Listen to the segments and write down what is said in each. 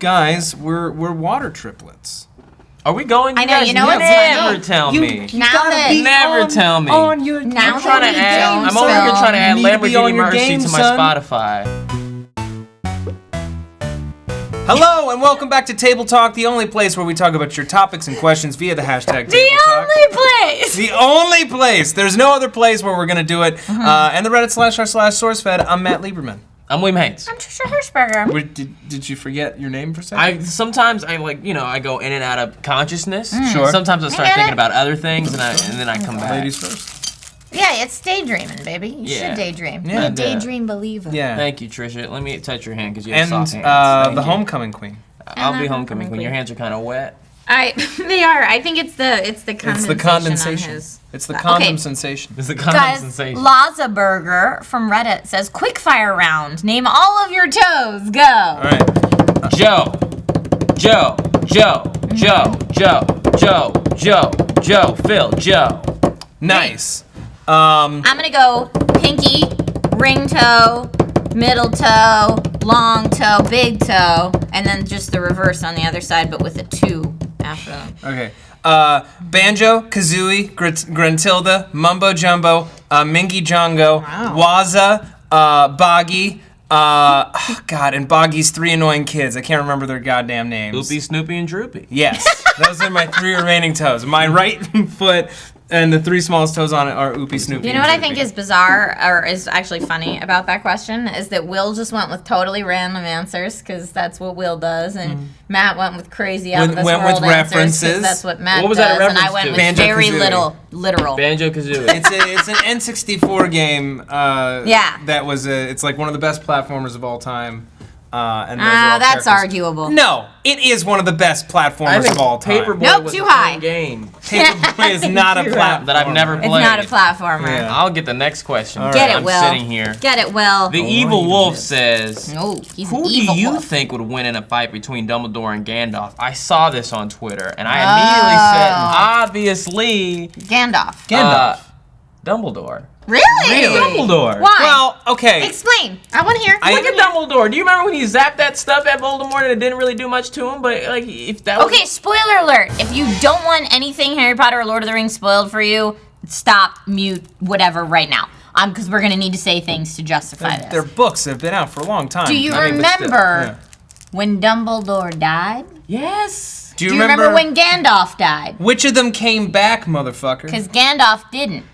Guys, we're water triplets. Are we going? I know. You know what's Never tell me. Never tell me. On your now I'm trying to add. I'm over here trying to add Lamborghini Mercy to my Spotify. Hello and welcome back to Table Talk, the only place where we talk about your topics and questions via the hashtag Table Talk. The only place. The only place. There's no other place where we're gonna do it. And the Reddit /r/SourceFed. I'm Matt Lieberman. I'm William Haynes. I'm Trisha Hirschberger. Did you forget your name for a second? Sometimes I go in and out of consciousness. Sure. Sometimes I start thinking about other things and then I come back. Ladies first. Yeah, it's daydreaming, baby. You should daydream. Yeah. You're a daydream believer. Yeah. Thank you, Trisha. Let me touch your hand because you have And soft hands. the homecoming queen. I'll be homecoming queen. Your hands are kind of wet. They are. I think it's the condensation. It's the condensation. On his... It's the condom sensation. It's the Guys, sensation. Laza Burger from Reddit says, quickfire round. Name all of your toes. Go. All right. Joe, Phil, Joe. Nice. I'm going to go pinky, ring toe, middle toe, long toe, big toe, and then just the reverse on the other side, but with a 2 after them. Okay. Banjo, Kazooie, Gruntilda, Mumbo Jumbo, Mingy Jongo, Waza, Boggy, and Boggy's 3 annoying kids. I can't remember their goddamn names. Oopie, Snoopy, and Droopy. Yes, those are my 3 remaining toes. My right foot and the 3 smallest toes on it are Oopie, Snoopy. You know what I think is bizarre, or is actually funny about that question, is that Will just went with totally random answers, because that's what Will does, and Matt went with crazy out of this went world with answers, 'cause references. that's what Matt What was does, that a and I reference went to? with Banjo very Kazooie. literal. Banjo-Kazooie. It's an N64 game. Yeah. That was it's like one of the best platformers of all time. And those are all that's characters. arguable. No, it is one of the best platformers of all time. Paperboy Nope, was too a high. fun game Paperboy is not a platformer that I've never It's played. not a platformer. Yeah. I'll get the next question. All Get right. it, Will. I'm sitting here. Get it, Will. The Evil Wolf says, No, he's who an do evil you wolf. think would win in a fight between Dumbledore and Gandalf? I saw this on Twitter, and I immediately said, obviously, Gandalf. Dumbledore. Really? Dumbledore. Why? Well, okay. Explain. I want to hear. Look at Dumbledore. Do you remember when he zapped that stuff at Voldemort and it didn't really do much to him? But like, if that was Okay, spoiler alert. If you don't want anything Harry Potter or Lord of the Rings spoiled for you, stop, mute, whatever right now. Because we're going to need to say things to justify this. Their books have been out for a long time. Do you remember when Dumbledore died? Yes. Do you remember when Gandalf died? Which of them came back, motherfucker? Because Gandalf didn't.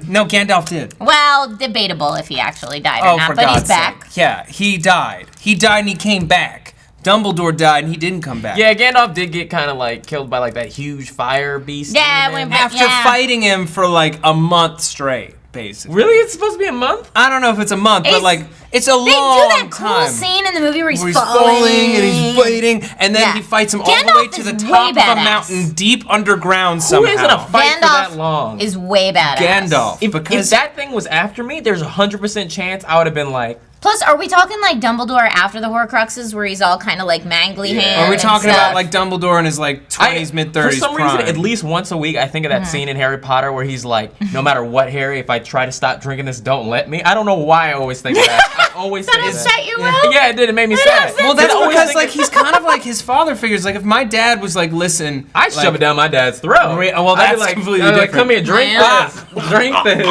No, Gandalf did. Well, debatable if he actually died or not, for but God's he's back. sake. Yeah, he died. He died and he came back. Dumbledore died and he didn't come back. Yeah, Gandalf did get kind of like killed by like that huge fire beast. Yeah, thing. After fighting him for like a month straight, basically. Really? It's supposed to be a month? I don't know if it's a month, but like it's a long They do that cool time. scene in the movie where he's falling and he's fighting, and then Yeah. he fights him all the way Gandalf to the is top of way a badass. mountain, deep underground Who somehow. is in a fight for that Gandalf long? is way badass. Gandalf. If Because that thing was after me, there's a 100% chance I would have been like, Plus, are we talking like Dumbledore after the Horcruxes, where he's all kind of like mangly hand? are we and talking stuff? about like Dumbledore in his like 20s, mid-30s for some prime? reason, at least once a week, I think of that scene in Harry Potter where he's like, no matter what, Harry, if I try to stop drinking this, don't let me. I don't know why I always think of that. I always think of That that. upset you, Will? Yeah, it did. It made me sad. Well, that's I always because think like of- he's kind of like his father figures. Like if my dad was like, listen, I shove it down my dad's throat. Well, I'd be that's completely I'd be like, different. come here, drink this. Drink this.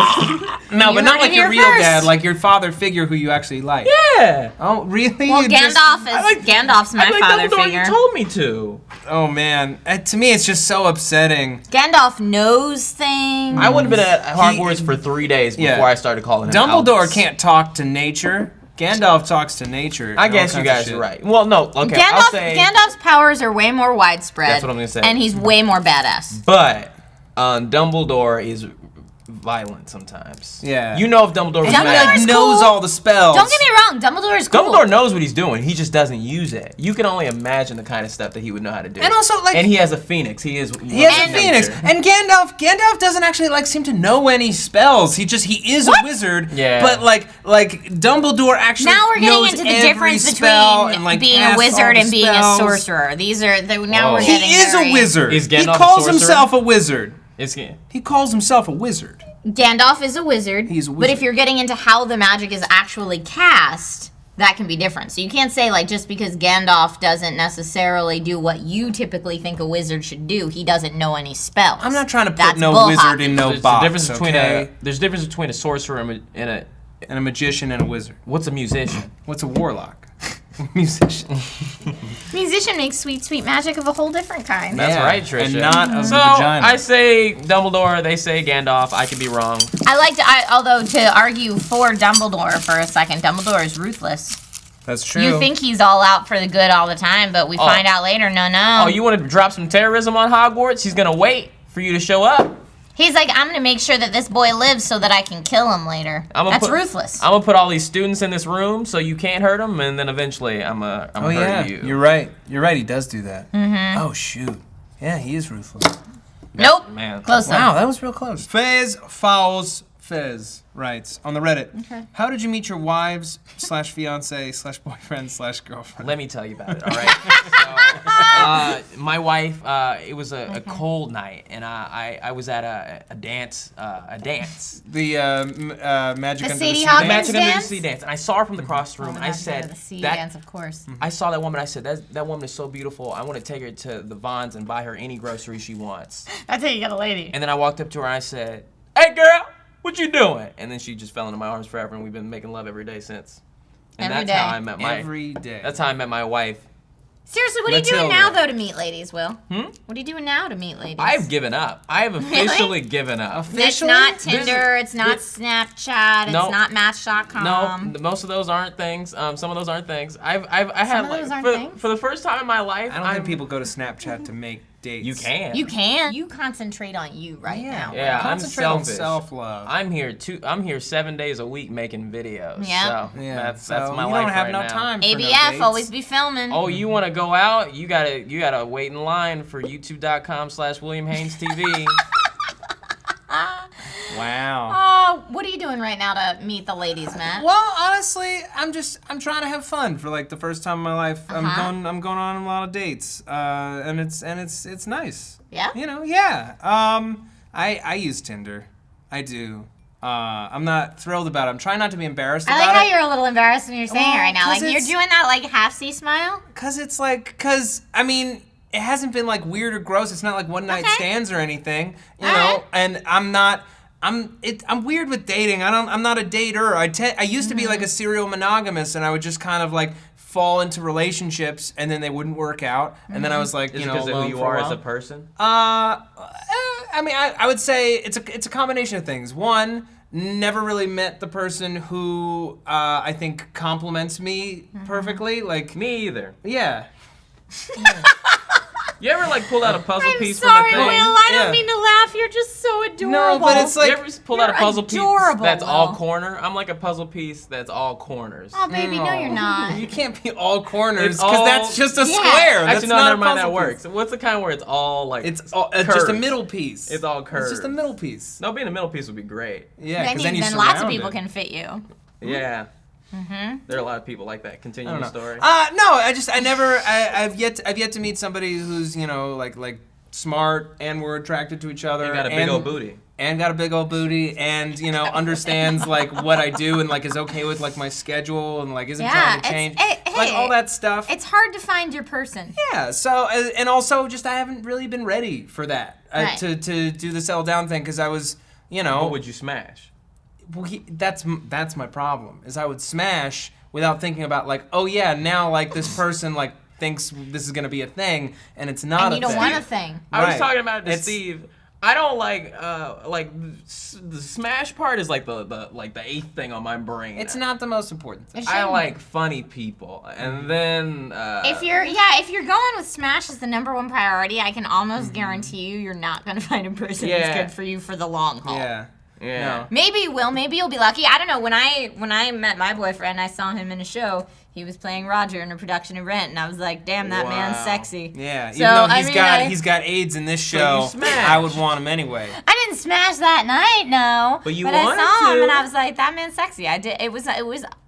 No, You but not heard like it your here real first. dad, like your father figure who you actually like. Yeah. Oh, really? Well, You just- Gandalf's my I like father Dumbledore, figure. you told me to. Oh man, to me it's just so upsetting. Gandalf knows things. I would have been at Hogwarts for 3 days before I started calling him Dumbledore Albus. can't talk to nature. Gandalf talks to nature. I and all guess you kinds of guys shit. are right. Well, no, okay, I'll say. Gandalf's powers are way more widespread. That's what I'm gonna say. And he's way more badass. But Dumbledore is violent sometimes. Yeah. You know if Dumbledore was He Dumbledore's like mad. knows cool. all the spells. Don't get me wrong, Dumbledore is cool. Dumbledore knows what he's doing. He just doesn't use it. You can only imagine the kind of stuff that he would know how to do. And also, like- and he has a phoenix. He has He has a phoenix, nature. and Gandalf doesn't actually like seem to know any spells. He is a wizard. Yeah. But like Dumbledore actually Now we're getting knows into the every difference spell between and, like, being a casts all wizard the and being a spells. sorcerer. These are now Whoa. we're He getting is very... a wizard. Is He Gandalf a calls sorcerer? himself a wizard. It's He calls himself a wizard. Gandalf is a wizard. He's a But wizard. if you're getting into how the magic is actually cast, that can be different. So you can't say, like, just because Gandalf doesn't necessarily do what you typically think a wizard should do, he doesn't know any spells. I'm not trying to put That's no bull wizard hockey. in no There's box. a difference between okay? there's a difference between a sorcerer and a magician and a wizard. what's a musician? What's a warlock? Musician. Musician makes sweet, sweet magic of a whole different kind. That's Yeah, right, Trisha. and not of So vagina. I say Dumbledore, they say Gandalf. I could be wrong. Although to argue for Dumbledore for a second, Dumbledore is ruthless. That's true. You think he's all out for the good all the time, but we find out later, no. Oh, you want to drop some terrorism on Hogwarts? He's gonna wait for you to show up. He's like, I'm gonna make sure that this boy lives so that I can kill him later. That's ruthless. I'm gonna put all these students in this room so you can't hurt them, and then eventually I'm gonna hurt you. You're right. You're right. He does do that. Mm-hmm. Oh shoot. Yeah, he is ruthless. Nope. Man. Close Wow, enough. that was real close. Fez Fowls Fez writes on the Reddit. Okay. How did you meet your wives / fiance / boyfriend / girlfriend? Let me tell you about it, all right? So, my wife, it was a cold night, and I was at a dance. The Magic The Under Sadie the Sea Hawkins The dance? Magic Under the dance? Sea dance. And I saw her from the cross room. Oh my I gosh, said, the sea that, dance, of course. I saw that woman. I said, that woman is so beautiful. I want to take her to the Vons and buy her any groceries she wants. That's how you get a lady. And then I walked up to her and I said, hey, girl, what you doing? And then she just fell into my arms forever, and we've been making love every day since. And Every that's how day. I met Every day. That's how I met my wife. Seriously, what are you doing Matilda. now, though, to meet ladies, Will? What are you doing now to meet ladies? I've given up. I have officially given up. It's not Tinder, it's not Snapchat, it's No. not Match.com. No, most of those aren't things. Some of those aren't things. I had of those like aren't things? for the first time in my life. I don't think people go to Snapchat to make dates. You can. You can. You concentrate on you right now. Yeah, I'm Concentrate on selfish. self-love. I'm here 7 days a week making videos. Yeah. So Yeah, that's so my you life don't have right no now. time for no ABF, dates. always be filming. Oh, you want to go out? You gotta wait in line for YouTube.com/William Haynes TV. Wow. What are you doing right now to meet the ladies, Matt? Well, honestly, I'm trying to have fun for like the first time in my life. I'm going on a lot of dates, and it's nice. Yeah? You know, yeah. I use Tinder. I do. I'm not thrilled about it. I'm trying not to be embarrassed I about like how it. you're a little embarrassed when you're saying it Well, right now. 'cause Like, you're it's- doing that, like, half-C smile. Cause I mean, it hasn't been like weird or gross. It's not like one night Okay. stands or anything, you All know. right. And I'm weird with dating. I'm not a dater. I used to be like a serial monogamous, and I would just kind of like fall into relationships, and then they wouldn't work out, and then I was like, Is you it know, because of who alone you for are a as while. a person? I mean, I would say it's a combination of things. One, never really met the person who I think compliments me perfectly. Like, Me either. yeah. You ever like pulled out a puzzle I'm piece sorry, from a Will. thing? I Yeah. don't mean to laugh. You're just so adorable. No, but it's like, You ever pulled out a You're puzzle piece adorable, that's all Will. corner? I'm like a puzzle piece that's all corners. Oh, baby, no, you're not. You can't be all corners It's because all- that's just a Yeah. square. That's Actually, no, not never a mind. puzzle That piece. works. What's the kind where it's all like? It's just a curves? middle piece. It's all curves. It's just a middle piece. No, being a middle piece would be great. Yeah, Then, because then you then lots of surround people it. can fit you. Yeah. There are a lot of people like that. Continue I don't the know. story. No, I've yet to meet somebody who's, you know, like smart and we're attracted to each other. You got a big old booty. And got a big old booty and, you know, understands like what I do and like is okay with like my schedule and like isn't trying to change. Like all that stuff. It's hard to find your person. Yeah, so, and also just I haven't really been ready for that, Right. to do the settle down thing because I was, you know. What would you smash? Well, that's my problem, is I would smash without thinking about like, oh yeah, now like this person like thinks this is gonna be a thing, and it's not And a you don't thing. want a thing. I was Right. talking about it to It's- Steve. I don't like the smash part is like the eighth thing on my brain. It's not the most important thing. It I shouldn't. like funny people, and then If you're going with Smash as the #1 priority, I can almost guarantee you're not gonna find a person Yeah. that's good for you for the long haul. Yeah. yeah. No. Maybe you will. Maybe you'll be lucky. I don't know. When I met my boyfriend, I saw him in a show. He was playing Roger in a production of Rent, and I was like, "Damn, that man's Wow. sexy." Yeah, So, even though I mean, he's got AIDS in this you show, smash. I would want him anyway. I didn't smash that night, no. But you I wanted saw him to. and I was like, that man's sexy. I did. It was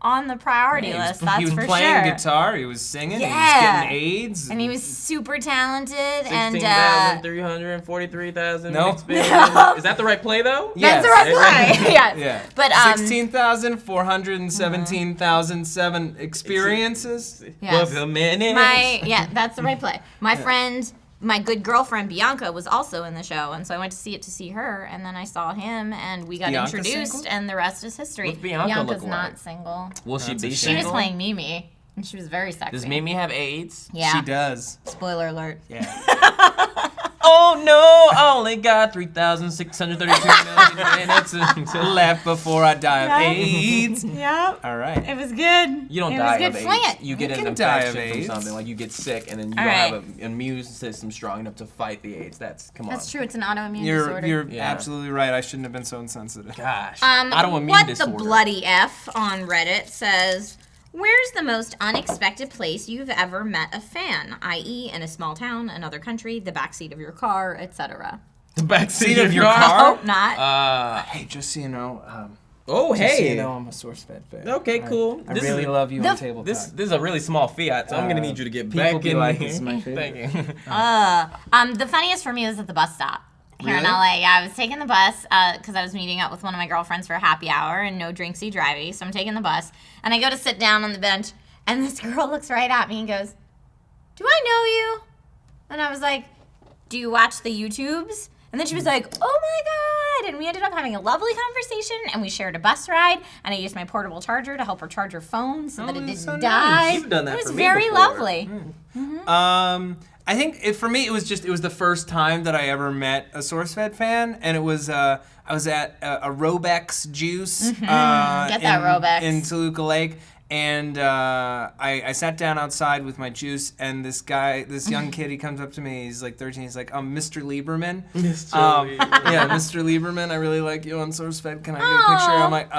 on the priority list. That's he was for playing sure. guitar. He was singing. Yeah. He was getting AIDS. And he was super talented. And 16,343,000 No. experiences. Is that the right play though? Yes. that's the right play. Yes. Yeah. But 16,417,007 experiences. Yes. Book a minute. That's the right play. My friend, my good girlfriend Bianca was also in the show, and so I went to see her, and then I saw him, and we got Bianca introduced, single? and the rest is history. What's Bianca Bianca's look not like? single. Will she be She She was single? playing Mimi, and she was very sexy. Does Mimi have AIDS? Yeah. She does. Spoiler alert. Yeah. Oh no, I only got 3,632 minutes until Left before I die of AIDS. Yep. All right. It was good. You don't it die was of good AIDS. flant. You get You an can die of infection from AIDS. something, like you get sick and then you All don't right. have an immune system strong enough to fight the AIDS. Come on. That's true. It's an autoimmune You're disorder. Yeah. absolutely right. I shouldn't have been so insensitive. Gosh. Autoimmune what disorder. the bloody F on Reddit says, where's the most unexpected place you've ever met a fan, i.e. in a small town, another country, the backseat of your car, etc.? The backseat of your car? Hope not. Hey, just so you know, Oh, just so hey. you know, I'm a SourceFed fan. Okay, cool. I This really is- love you the- on Table This Talk. is a really small Fiat, so I'm gonna need you to get people back be in like, here. this is my favorite. Thank you. The funniest for me was at the bus stop here in Really? LA. Yeah, I was taking the bus because I was meeting up with one of my girlfriends for a happy hour and no drinksy drivey. So I'm taking the bus and I go to sit down on the bench and this girl looks right at me and goes, "Do I know you?" And I was like, "Do you watch the YouTubes?" And then she was like, "Oh my God." And we ended up having a lovely conversation and we shared a bus ride and I used my portable charger to help her charge her phone so that it that's didn't so die. nice. You've done that It was for me very before. lovely. I think for me it was the first time that I ever met a SourceFed fan, and it was I was at a Robex Juice. Get that Robex. in Toluca Lake, and I sat down outside with my juice, and this young kid, he comes up to me. He's like 13. He's like, Mr. Lieberman. Yeah, Mr. Lieberman. I really like you on SourceFed. Can I get a picture? I'm like,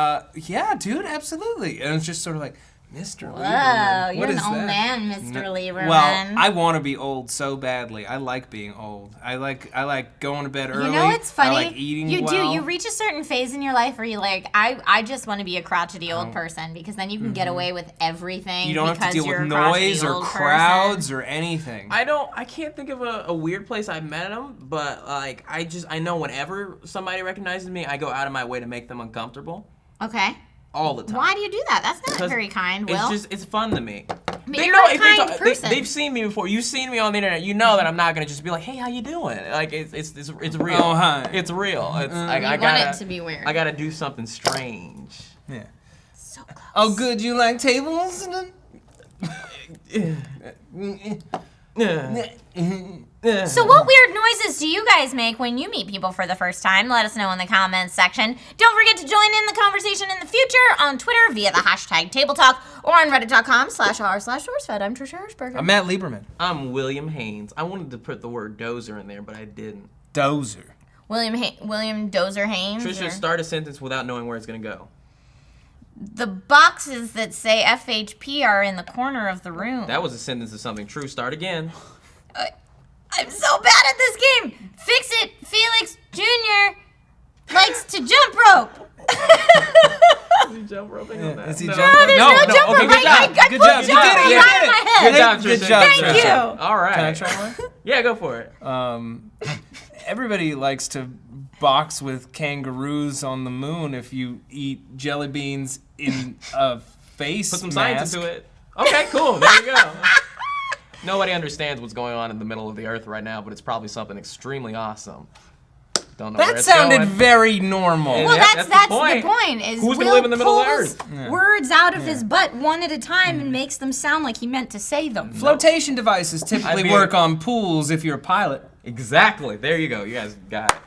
yeah, dude, absolutely. And it's just sort of like, Mr. Whoa, Lieberman. you're What an is old that? man, Mr. Lieberman. Well, I want to be old so badly. I like being old. I like going to bed early. You know what's funny? I like eating you well. do. You reach a certain phase in your life where you're like, I just want to be a crotchety old person because then you can get away with everything. You don't have to because deal you're with a crotchety noise or old crowds or anything. I can't think of a weird place I've met them, but like I know whenever somebody recognizes me, I go out of my way to make them uncomfortable person. Okay. all the time. Why do you do that? That's not Because very kind, Will. it's fun to me. But you're a kind person. They've seen me before. You've seen me on the internet. You know that I'm not gonna just be like, "Hey, how you doing?" Like it's real. Oh, hi. Mm-hmm. It's real. It's I want gotta it to be weird. I gotta do something strange. Yeah. so close. Oh, good. You like tables? So what weird noises do you guys make when you meet people for the first time? Let us know in the comments section. Don't forget to join in the conversation in the future on Twitter via the hashtag TableTalk or on reddit.com/r/SourceFed. I'm Trisha Hirschberger. I'm Matt Lieberman. I'm William Haynes. I wanted to put the word dozer in there, but I didn't. Dozer. William Dozer Haynes. Trisha, or- start a sentence without knowing where it's gonna go. The boxes that say FHP are in the corner of the room. That was a sentence of something true. Start again. I'm so bad at this game. Fix it. Felix Jr. likes to jump rope. Is he jump roping on that? Is he No. jumping? There's no jump okay, rope. good job. I Good put job. You jump did it. rope You right did in my it. head. Good job, Trisha. Good job, Thank Trisha. you. All right. Can I try one? Yeah, go for it. Everybody likes to box with kangaroos on the moon if you eat jelly beans in a face Put some mask. science into it. Okay, cool. There you go. Nobody understands what's going on in the middle of the earth right now, but it's probably something extremely awesome. Don't know where That it's sounded going. very normal. Yeah. Well, That's that's the the point. point. Is Who's Will gonna live in the middle of the pulls earth? words out of his butt one at a time and makes them sound like he meant to say them. Flotation devices typically I mean- work on pools if you're a pilot. Exactly. There you go. You guys got it.